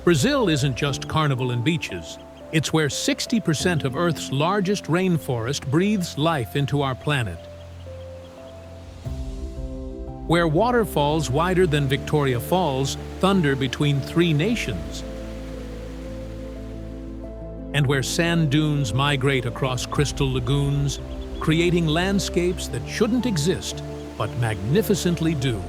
Brazil isn't just carnival and beaches. It's where 60% of Earth's largest rainforest breathes life into our planet. Where waterfalls wider than Victoria Falls thunder between three nations. And where sand dunes migrate across crystal lagoons, creating landscapes that shouldn't exist, but magnificently do.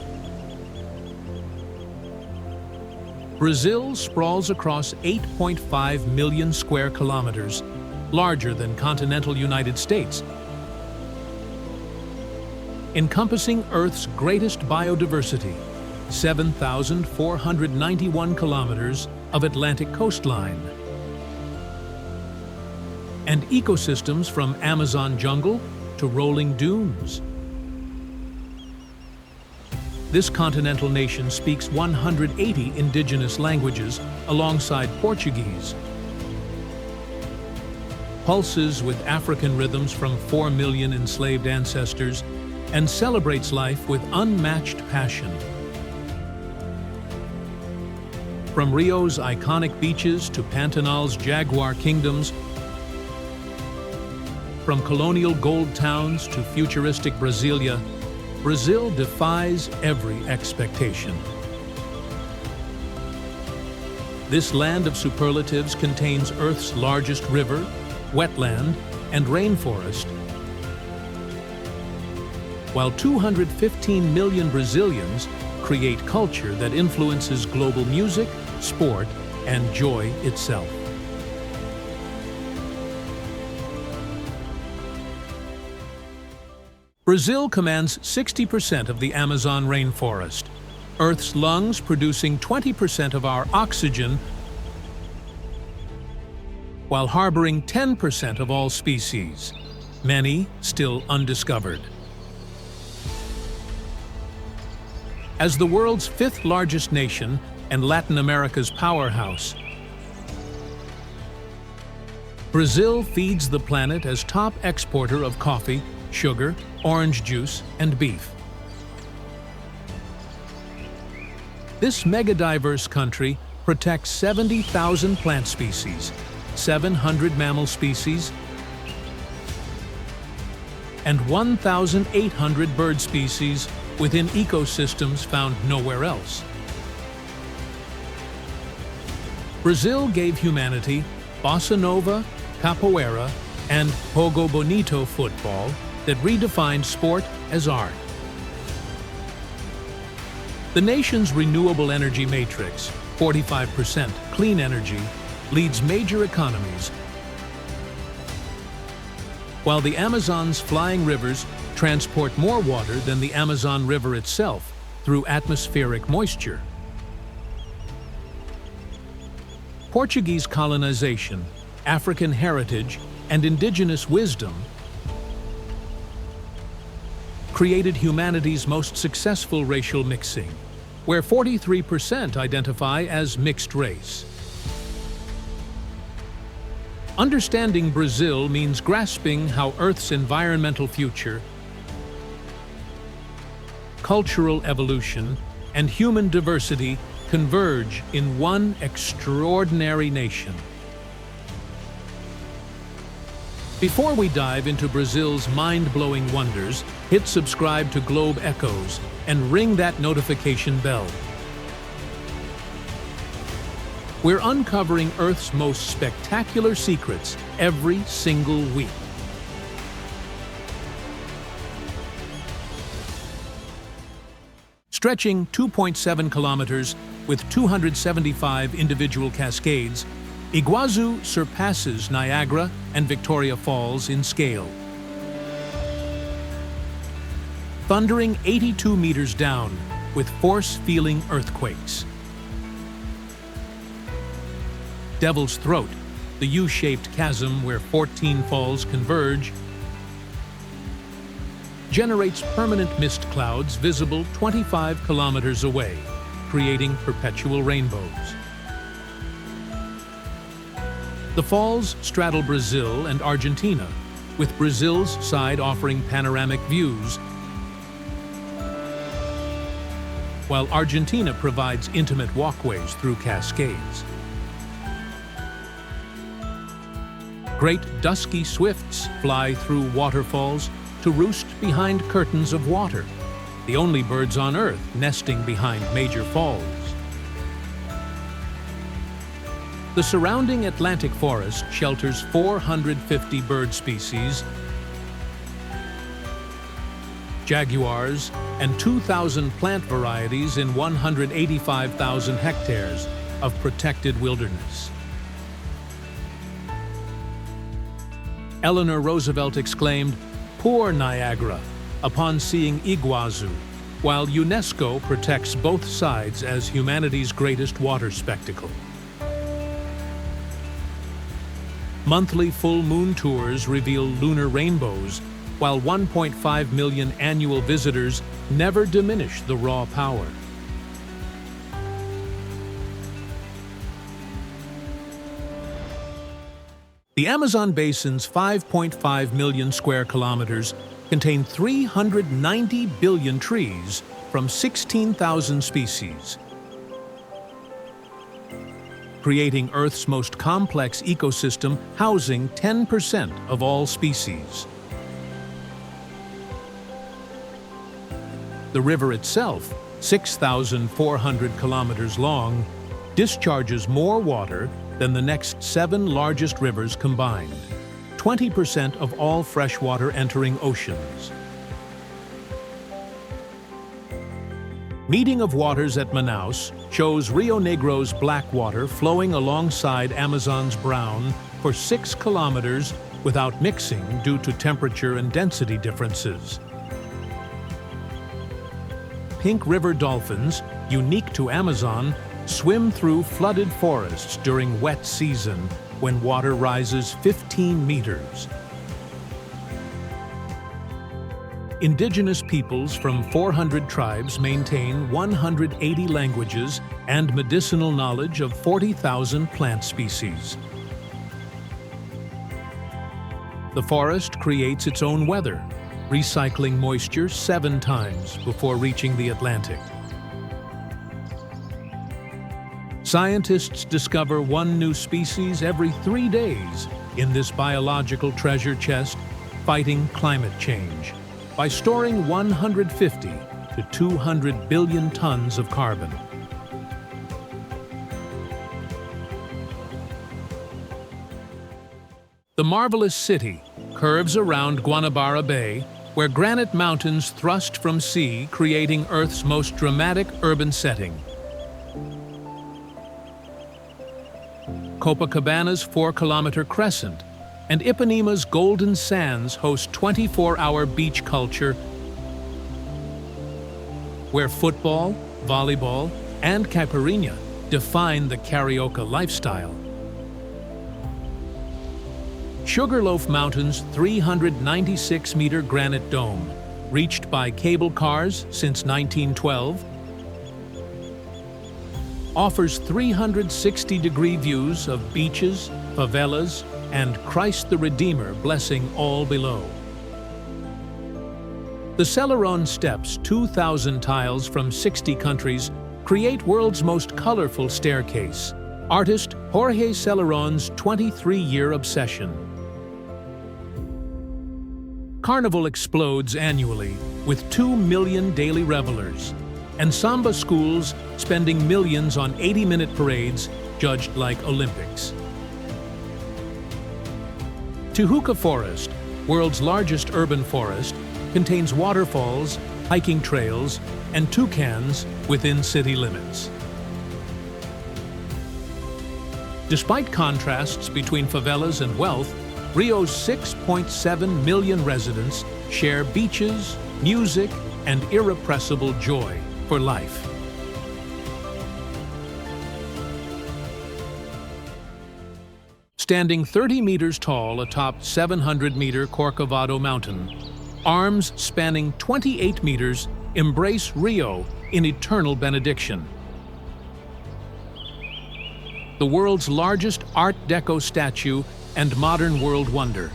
Brazil sprawls across 8.5 million square kilometers, larger than continental United States, encompassing Earth's greatest biodiversity, 7,491 kilometers of Atlantic coastline, and ecosystems from Amazon jungle to rolling dunes. This continental nation speaks 180 indigenous languages alongside Portuguese, pulses with African rhythms from 4 million enslaved ancestors, and celebrates life with unmatched passion. From Rio's iconic beaches to Pantanal's jaguar kingdoms, from colonial gold towns to futuristic Brasilia, Brazil defies every expectation. This land of superlatives contains Earth's largest river, wetland, and rainforest, while 215 million Brazilians create culture that influences global music, sport, and joy itself. Brazil commands 60% of the Amazon rainforest, Earth's lungs producing 20% of our oxygen, while harboring 10% of all species, many still undiscovered. As the world's fifth largest nation and Latin America's powerhouse, Brazil feeds the planet as top exporter of coffee, sugar, orange juice, and beef. This mega-diverse country protects 70,000 plant species, 700 mammal species, and 1,800 bird species within ecosystems found nowhere else. Brazil gave humanity bossa nova, capoeira, and jogo bonito football that redefined sport as art. The nation's renewable energy matrix, 45% clean energy, leads major economies, while the Amazon's flying rivers transport more water than the Amazon River itself through atmospheric moisture. Portuguese colonization, African heritage, and indigenous wisdom created humanity's most successful racial mixing, where 43% identify as mixed race. Understanding Brazil means grasping how Earth's environmental future, cultural evolution, and human diversity converge in one extraordinary nation. Before we dive into Brazil's mind-blowing wonders, hit subscribe to Globe Echoes and ring that notification bell. We're uncovering Earth's most spectacular secrets every single week. Stretching 2.7 kilometers with 275 individual cascades, IGUAZU surpasses Niagara and Victoria Falls in scale. Thundering 82 meters down with force-feeling earthquakes. Devil's Throat, the U-shaped chasm where 14 falls converge, generates permanent mist clouds visible 25 kilometers away, creating perpetual rainbows. The falls straddle Brazil and Argentina, with Brazil's side offering panoramic views, while Argentina provides intimate walkways through cascades. Great dusky swifts fly through waterfalls to roost behind curtains of water, the only birds on Earth nesting behind major falls. The surrounding Atlantic forest shelters 450 bird species, jaguars, and 2,000 plant varieties in 185,000 hectares of protected wilderness. Eleanor Roosevelt exclaimed, "Poor Niagara," upon seeing Iguazu, while UNESCO protects both sides as humanity's greatest water spectacle. Monthly full moon tours reveal lunar rainbows, while 1.5 million annual visitors never diminish the raw power. The Amazon basin's 5.5 million square kilometers contain 390 billion trees from 16,000 species, creating Earth's most complex ecosystem housing 10% of all species. The river itself, 6,400 kilometers long, discharges more water than the next 7 largest rivers combined, 20% of all freshwater entering oceans. Meeting of Waters at Manaus shows Rio Negro's black water flowing alongside Amazon's brown for 6 kilometers without mixing due to temperature and density differences. Pink river dolphins, unique to Amazon, swim through flooded forests during wet season when water rises 15 meters. Indigenous peoples from 400 tribes maintain 180 languages and medicinal knowledge of 40,000 plant species. The forest creates its own weather, recycling moisture 7 times before reaching the Atlantic. Scientists discover 1 new species every 3 days in this biological treasure chest, fighting climate change by storing 150 to 200 billion tons of carbon. The marvelous city curves around Guanabara Bay, where granite mountains thrust from sea, creating Earth's most dramatic urban setting. Copacabana's 4-kilometer crescent and Ipanema's golden sands host 24-hour beach culture where football, volleyball, and caipirinha define the Carioca lifestyle. Sugarloaf Mountain's 396-meter granite dome, reached by cable cars since 1912, offers 360-degree views of beaches, favelas, and Christ the Redeemer blessing all below. The Celeron Steps, 2,000 tiles from 60 countries, create world's most colorful staircase, artist Jorge Celeron's 23-year obsession. Carnival explodes annually with 2 million daily revelers, and samba schools spending millions on 80-minute parades judged like Olympics. Tijuca Forest, world's largest urban forest, contains waterfalls, hiking trails, and toucans within city limits. Despite contrasts between favelas and wealth, Rio's 6.7 million residents share beaches, music, and irrepressible joy for life. Standing 30 meters tall atop 700-meter Corcovado Mountain, arms spanning 28 meters embrace Rio in eternal benediction. The world's largest Art Deco statue and modern world wonder.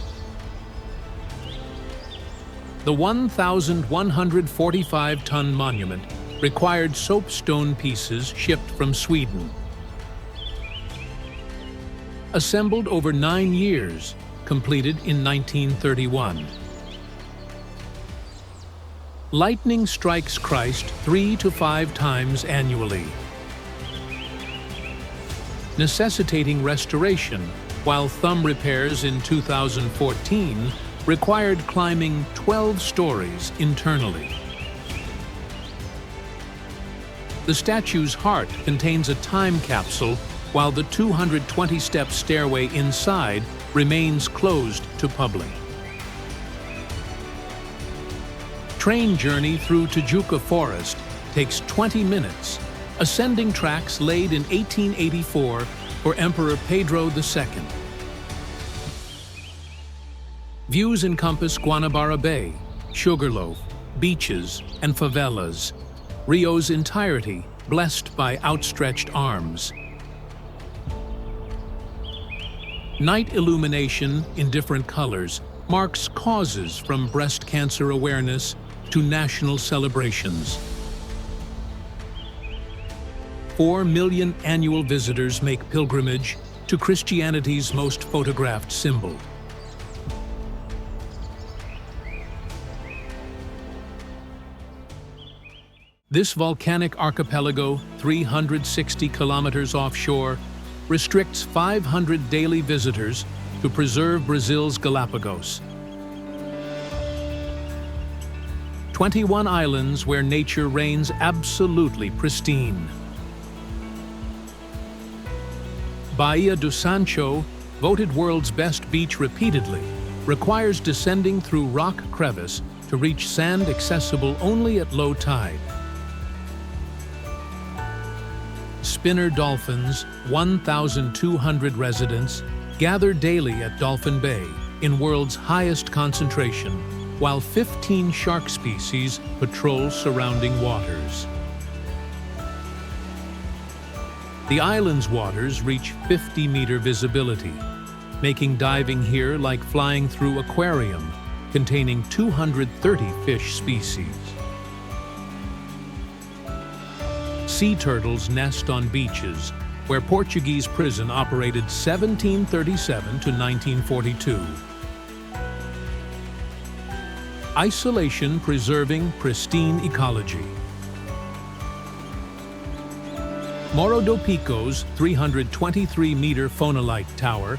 The 1,145-ton monument required soapstone pieces shipped from Sweden. Assembled over 9 years, completed in 1931. Lightning strikes Christ 3 to 5 times annually, necessitating restoration, while thumb repairs in 2014 required climbing 12 stories internally. The statue's heart contains a time capsule, while the 220-step stairway inside remains closed to public. Train journey through Tijuca Forest takes 20 minutes, ascending tracks laid in 1884 for Emperor Pedro II. Views encompass Guanabara Bay, Sugarloaf, beaches, and favelas, Rio's entirety blessed by outstretched arms. Night illumination in different colors marks causes from breast cancer awareness to national celebrations. 4 million annual visitors make pilgrimage to Christianity's most photographed symbol. This volcanic archipelago, 360 kilometers offshore, restricts 500 daily visitors to preserve Brazil's Galapagos. 21 islands where nature reigns absolutely pristine. Bahia do Sancho, voted world's best beach repeatedly, requires descending through rock crevice to reach sand accessible only at low tide. Spinner dolphins, 1,200 residents, gather daily at Dolphin Bay in world's highest concentration, while 15 shark species patrol surrounding waters. The island's waters reach 50-meter visibility, making diving here like flying through an aquarium containing 230 fish species. Sea turtles nest on beaches, where Portuguese prison operated 1737 to 1942. Isolation preserving pristine ecology. Morro do Pico's 323-meter phonolite tower,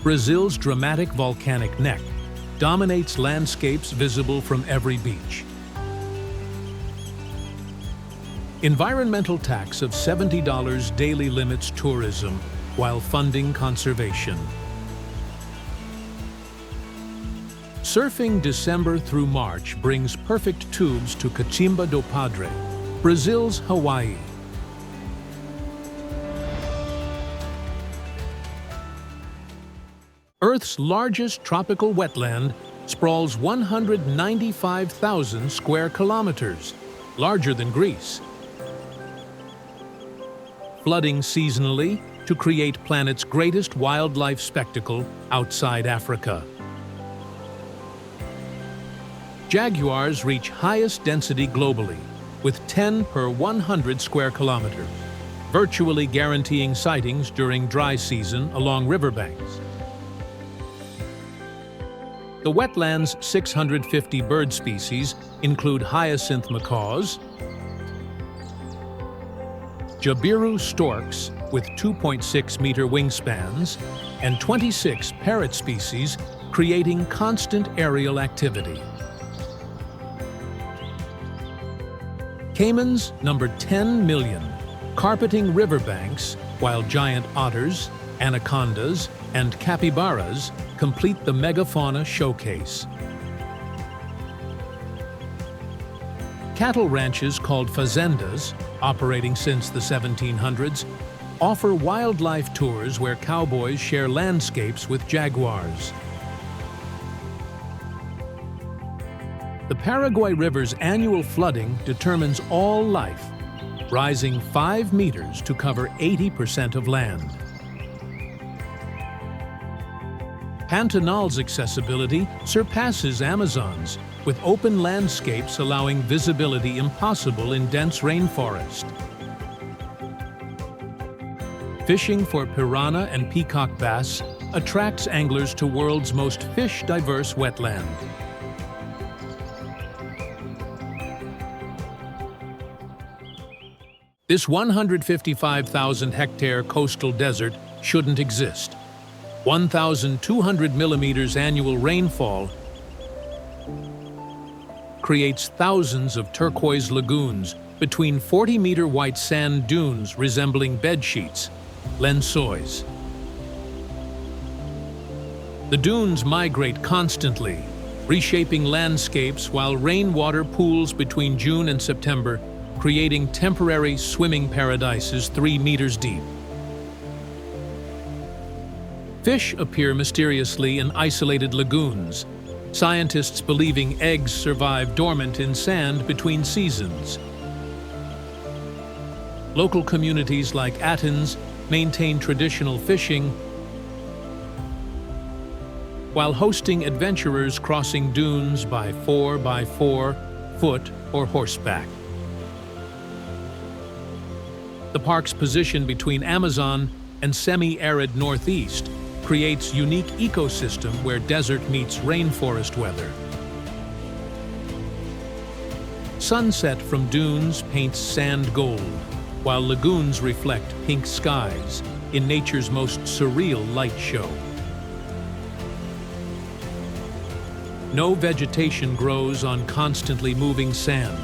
Brazil's dramatic volcanic neck, dominates landscapes visible from every beach. Environmental tax of $70 daily limits tourism while funding conservation. Surfing December through March brings perfect tubes to Cachimba do Padre, Brazil's Hawaii. Earth's largest tropical wetland sprawls 195,000 square kilometers, larger than Greece. Flooding seasonally to create planet's greatest wildlife spectacle outside Africa. Jaguars reach highest density globally, with 10 per 100 square kilometers, virtually guaranteeing sightings during dry season along riverbanks. The wetland's 650 bird species include hyacinth macaws, Jabiru storks with 2.6-meter wingspans, and 26 parrot species, creating constant aerial activity. Caimans number 10 million, carpeting riverbanks, while giant otters, anacondas, and capybaras complete the megafauna showcase. Cattle ranches called fazendas, operating since the 1700s, offer wildlife tours where cowboys share landscapes with jaguars. The Paraguay River's annual flooding determines all life, rising 5 meters to cover 80% of land. Pantanal's accessibility surpasses Amazon's, with open landscapes allowing visibility impossible in dense rainforest. Fishing for piranha and peacock bass attracts anglers to world's most fish-diverse wetland. This 155,000-hectare coastal desert shouldn't exist. 1,200 millimeters annual rainfall creates thousands of turquoise lagoons between 40-meter white sand dunes resembling bedsheets, LENÇÓIS. The dunes migrate constantly, reshaping landscapes while rainwater pools between June and September, creating temporary swimming paradises 3 meters deep. Fish appear mysteriously in isolated lagoons, scientists believing eggs survive dormant in sand between seasons. Local communities like Athens maintain traditional fishing, while hosting adventurers crossing dunes by 4x4, foot, or horseback. The park's position between Amazon and semi-arid Northeast creates unique ecosystem where desert meets rainforest weather. Sunset from dunes paints sand gold, while lagoons reflect pink skies in nature's most surreal light show. No vegetation grows on constantly moving sand,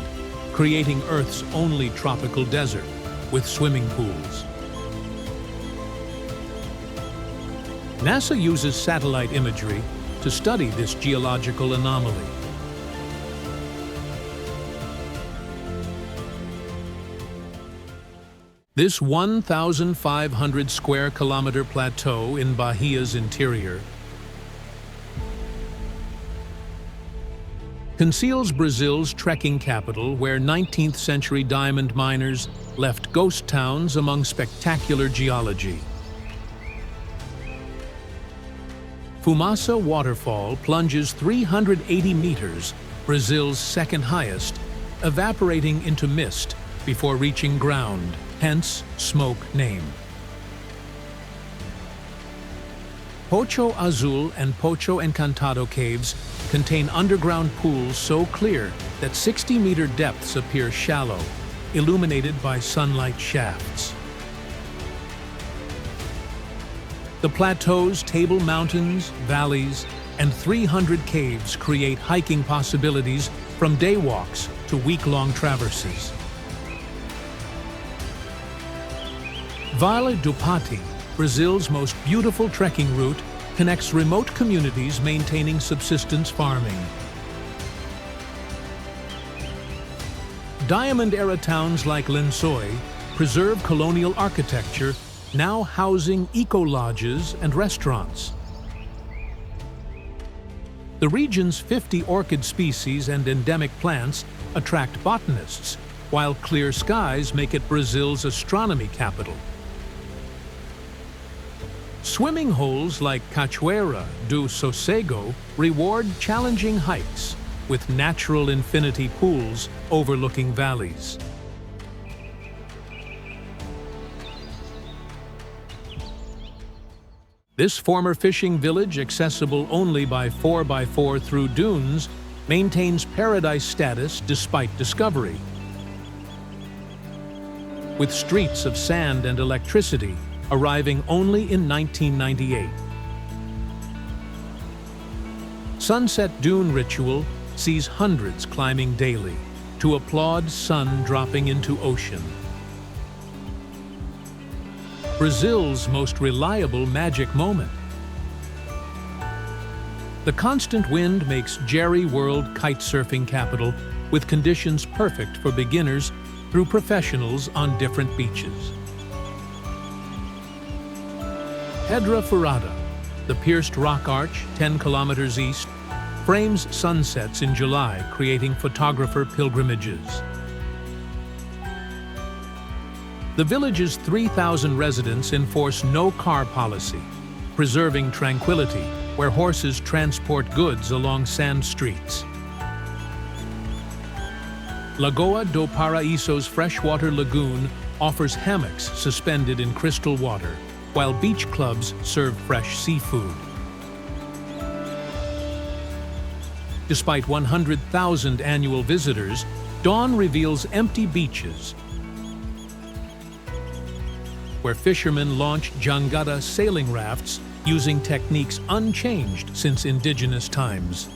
creating Earth's only tropical desert with swimming pools. NASA uses satellite imagery to study this geological anomaly. This 1,500 square kilometer plateau in Bahia's interior conceals Brazil's trekking capital, where 19th century diamond miners left ghost towns among spectacular geology. Fumaça waterfall plunges 380 meters, Brazil's second highest, evaporating into mist before reaching ground, hence smoke name. Poço Azul and Poço Encantado caves contain underground pools so clear that 60-meter depths appear shallow, illuminated by sunlight shafts. The plateau's Table Mountains, valleys, and 300 caves create hiking possibilities from day walks to week-long traverses. Vale do Pati, Brazil's most beautiful trekking route, connects remote communities maintaining subsistence farming. Diamond-era towns like Lençóis preserve colonial architecture, now housing eco-lodges and restaurants. The region's 50 orchid species and endemic plants attract botanists, while clear skies make it Brazil's astronomy capital. Swimming holes like Cachoeira do Sossego reward challenging hikes, with natural infinity pools overlooking valleys. This former fishing village, accessible only by 4x4 through dunes, maintains paradise status despite discovery. With streets of sand and electricity, arriving only in 1998. Sunset Dune Ritual sees hundreds climbing daily to applaud sun dropping into ocean. Brazil's most reliable magic moment. The constant wind makes Jerry World kitesurfing capital, with conditions perfect for beginners through professionals on different beaches. Pedra Furada, the pierced rock arch 10 kilometers east, frames sunsets in July, creating photographer pilgrimages. The village's 3,000 residents enforce no-car policy, preserving tranquility where horses transport goods along sand streets. Lagoa do Paraíso's freshwater lagoon offers hammocks suspended in crystal water, while beach clubs serve fresh seafood. Despite 100,000 annual visitors, dawn reveals empty beaches, where fishermen launch jangada sailing rafts using techniques unchanged since indigenous times.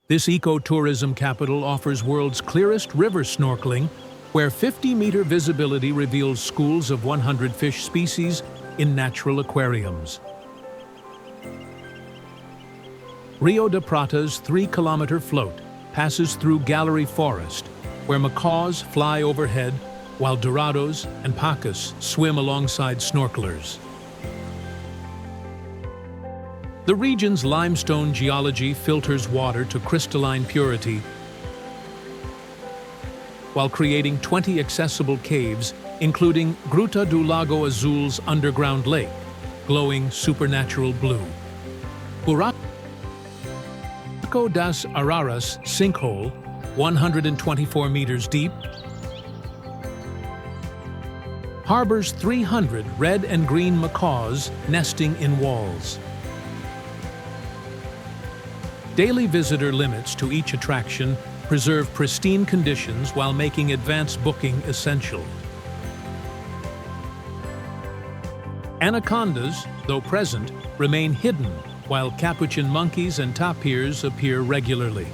This ecotourism capital offers world's clearest river snorkeling, where 50-meter visibility reveals schools of 100 fish species in natural aquariums. Rio de Prata's 3-kilometer float passes through Gallery Forest, where macaws fly overhead while dorados and pacas swim alongside snorkelers. The region's limestone geology filters water to crystalline purity, while creating 20 accessible caves, including Gruta do Lago Azul's underground lake, glowing supernatural blue. Buraco das Araras sinkhole, 124 meters deep, harbors 300 red and green macaws nesting in walls. Daily visitor limits to each attraction preserve pristine conditions while making advance booking essential. Anacondas, though present, remain hidden, while capuchin monkeys and tapirs appear regularly.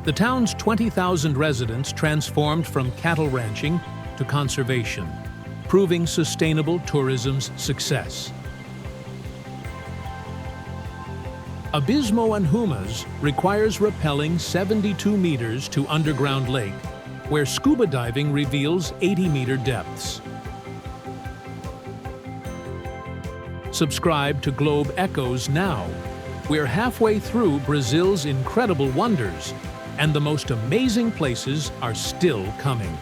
The town's 20,000 residents transformed from cattle ranching to conservation, proving sustainable tourism's success. Abismo and Humas requires rappelling 72 meters to underground lake, where scuba diving reveals 80-meter depths. Subscribe to Globe Echoes now. We're halfway through Brazil's incredible wonders, and the most amazing places are still coming.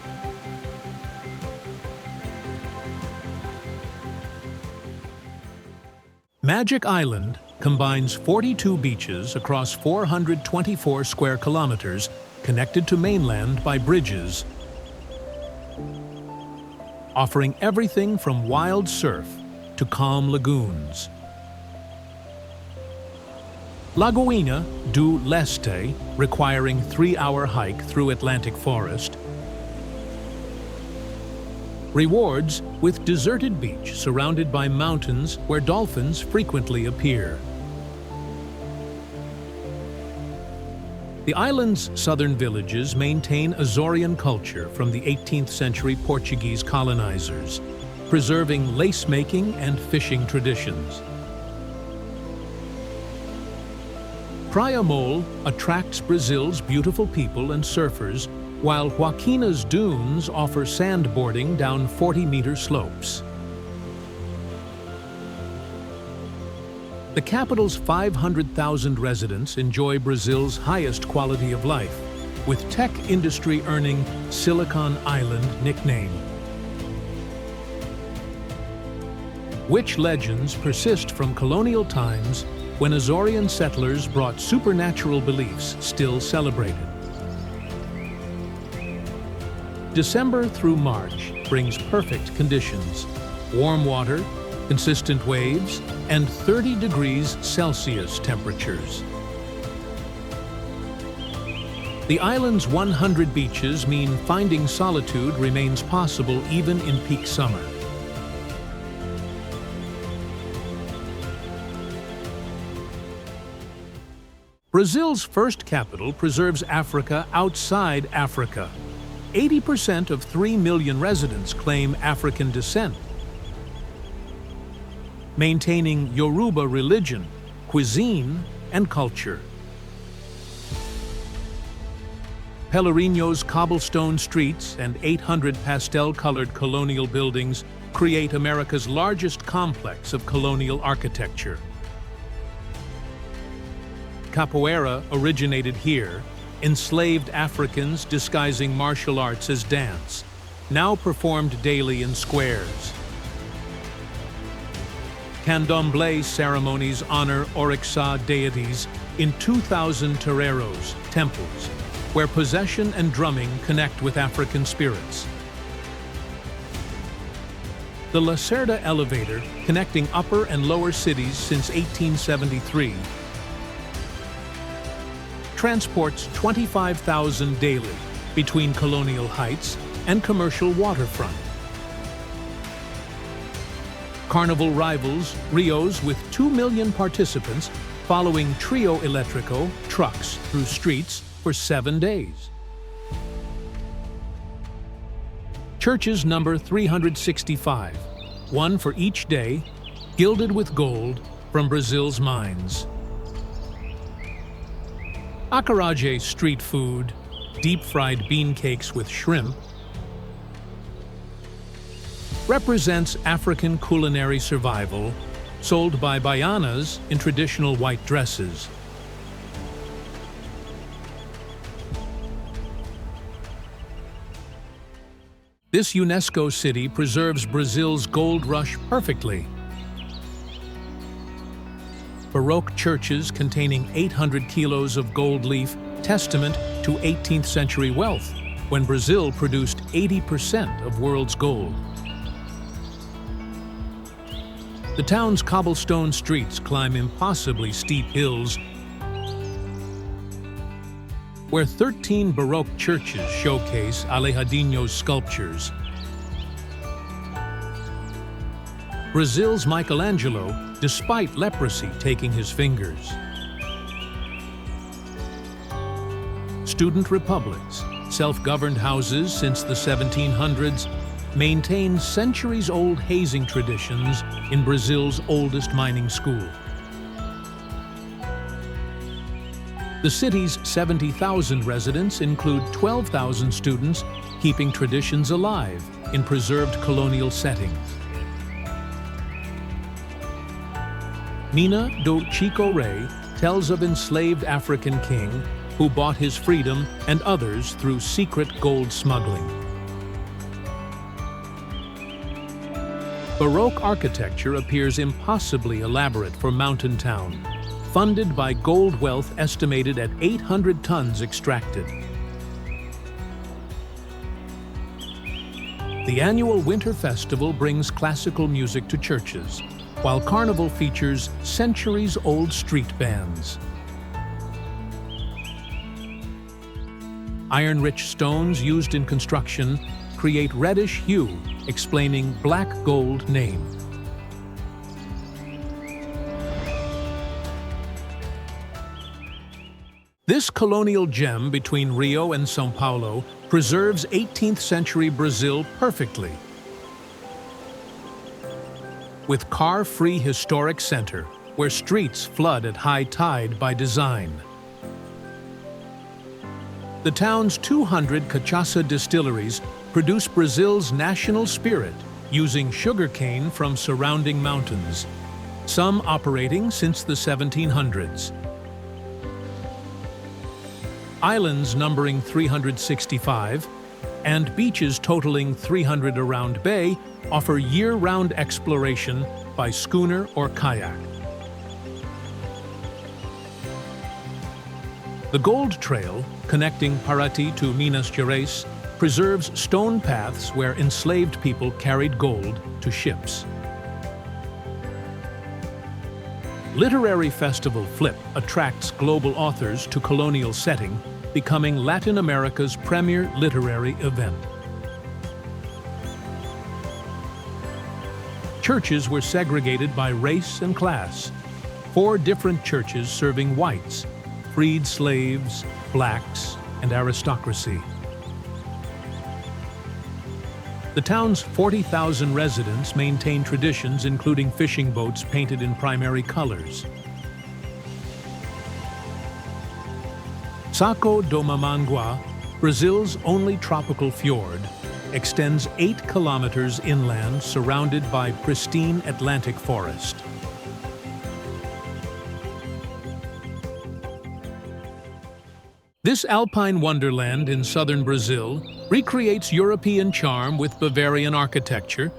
Magic Island combines 42 beaches across 424 square kilometers, connected to mainland by bridges, offering everything from wild surf to calm lagoons. Lagoinha do Leste, requiring 3-hour hike through Atlantic Forest, rewards with deserted beach surrounded by mountains where dolphins frequently appear. The island's southern villages maintain Azorian culture from the 18th century Portuguese colonizers, preserving lace-making and fishing traditions. Praia Mole attracts Brazil's beautiful people and surfers, while Joaquina's dunes offer sandboarding down 40-meter slopes. The capital's 500,000 residents enjoy Brazil's highest quality of life, with tech industry earning Silicon Island nickname. Witch legends persist from colonial times when Azorian settlers brought supernatural beliefs still celebrated. December through March brings perfect conditions: warm water, consistent waves, and 30 degrees Celsius temperatures. The island's 100 beaches mean finding solitude remains possible even in peak summer. Brazil's first capital preserves Africa outside Africa. 80% of 3 million residents claim African descent, maintaining Yoruba religion, cuisine, and culture. Pelourinho's cobblestone streets and 800 pastel-colored colonial buildings create America's largest complex of colonial architecture. Capoeira originated here, enslaved Africans disguising martial arts as dance, now performed daily in squares. Candomblé ceremonies honor Orixa deities in 2,000 toreros, temples, where possession and drumming connect with African spirits. The Lacerda elevator, connecting upper and lower cities since 1873, transports 25,000 daily between Colonial Heights and commercial waterfront. Carnival rivals Rio's with 2 million participants following Trio Electrico trucks through streets for 7 days. Churches number 365, one for each day, gilded with gold from Brazil's mines. Acarajé street food, deep-fried bean cakes with shrimp, represents African culinary survival, sold by baianas in traditional white dresses. This UNESCO city preserves Brazil's gold rush perfectly. Baroque churches containing 800 kilos of gold leaf, testament to 18th century wealth, when Brazil produced 80% of world's gold. The town's cobblestone streets climb impossibly steep hills, where 13 Baroque churches showcase Alejandro's sculptures. Brazil's Michelangelo, despite leprosy taking his fingers. Student republics, self-governed houses since the 1700s, maintain centuries-old hazing traditions in Brazil's oldest mining school. The city's 70,000 residents include 12,000 students keeping traditions alive in preserved colonial settings. Mina do Chico Rei tells of enslaved African king who bought his freedom and others through secret gold smuggling. Baroque architecture appears impossibly elaborate for Mountain Town, funded by gold wealth estimated at 800 tons extracted. The annual Winter Festival brings classical music to churches, while Carnival features centuries-old street bands. Iron-rich stones used in construction create reddish hue, explaining black gold name. This colonial gem between Rio and São Paulo preserves 18th century Brazil perfectly. With car-free historic center, where streets flood at high tide by design. The town's 200 cachaça distilleries produce Brazil's national spirit using sugarcane from surrounding mountains, some operating since the 1700s. Islands numbering 365 and beaches totaling 300 around bay offer year-round exploration by schooner or kayak. The Gold Trail, connecting Paraty to Minas Gerais, preserves stone paths where enslaved people carried gold to ships. Literary festival Flip attracts global authors to colonial setting, becoming Latin America's premier literary event. Churches were segregated by race and class. 4 different churches serving whites, freed slaves, blacks, and aristocracy. The town's 40,000 residents maintain traditions including fishing boats painted in primary colors. Saco do Mamangua, Brazil's only tropical fjord, extends 8 kilometers inland surrounded by pristine Atlantic forest. This alpine wonderland in southern Brazil recreates European charm with Bavarian architecture.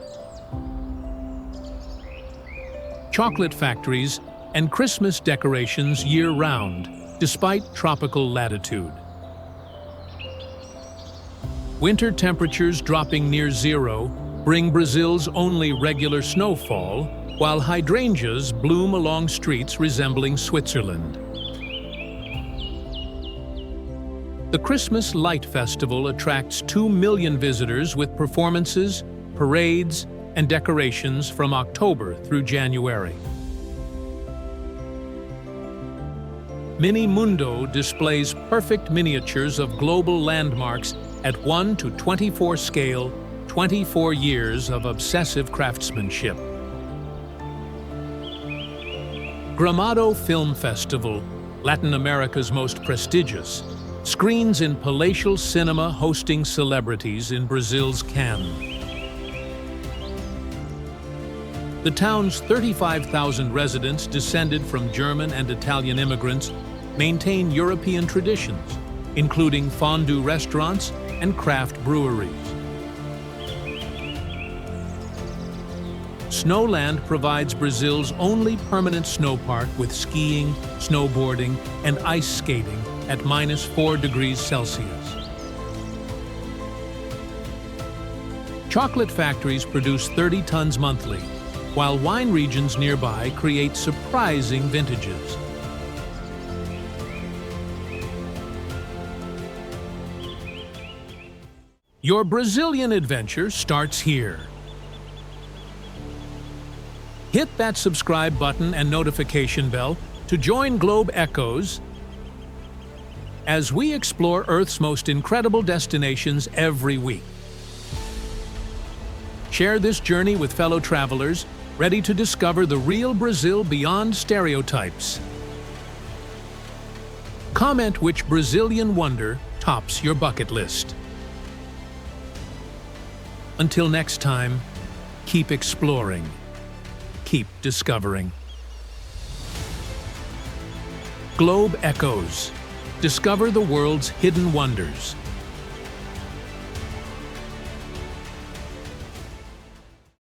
chocolate factories, and Christmas decorations year-round, despite tropical latitude. Winter temperatures dropping near zero bring Brazil's only regular snowfall, while hydrangeas bloom along streets resembling Switzerland. The Christmas Light Festival attracts 2 million visitors with performances, parades, and decorations from October through January. Mini Mundo displays perfect miniatures of global landmarks at 1:24 scale, 24 years of obsessive craftsmanship. GRAMADO Film Festival, Latin America's most prestigious, screens in palatial cinema hosting celebrities in Brazil's Cannes. The town's 35,000 residents descended from German and Italian immigrants maintain European traditions, including fondue restaurants and craft breweries. Snowland provides Brazil's only permanent snow park with skiing, snowboarding, and ice skating at -4 degrees Celsius. Chocolate factories produce 30 tons monthly, while wine regions nearby create surprising vintages. Your Brazilian adventure starts here. Hit that subscribe button and notification bell to join Globe Echoes as we explore Earth's most incredible destinations every week. Share this journey with fellow travelers ready to discover the real Brazil beyond stereotypes. Comment which Brazilian wonder tops your bucket list. Until next time, keep exploring, keep discovering. Globe Echoes. Discover the world's hidden wonders.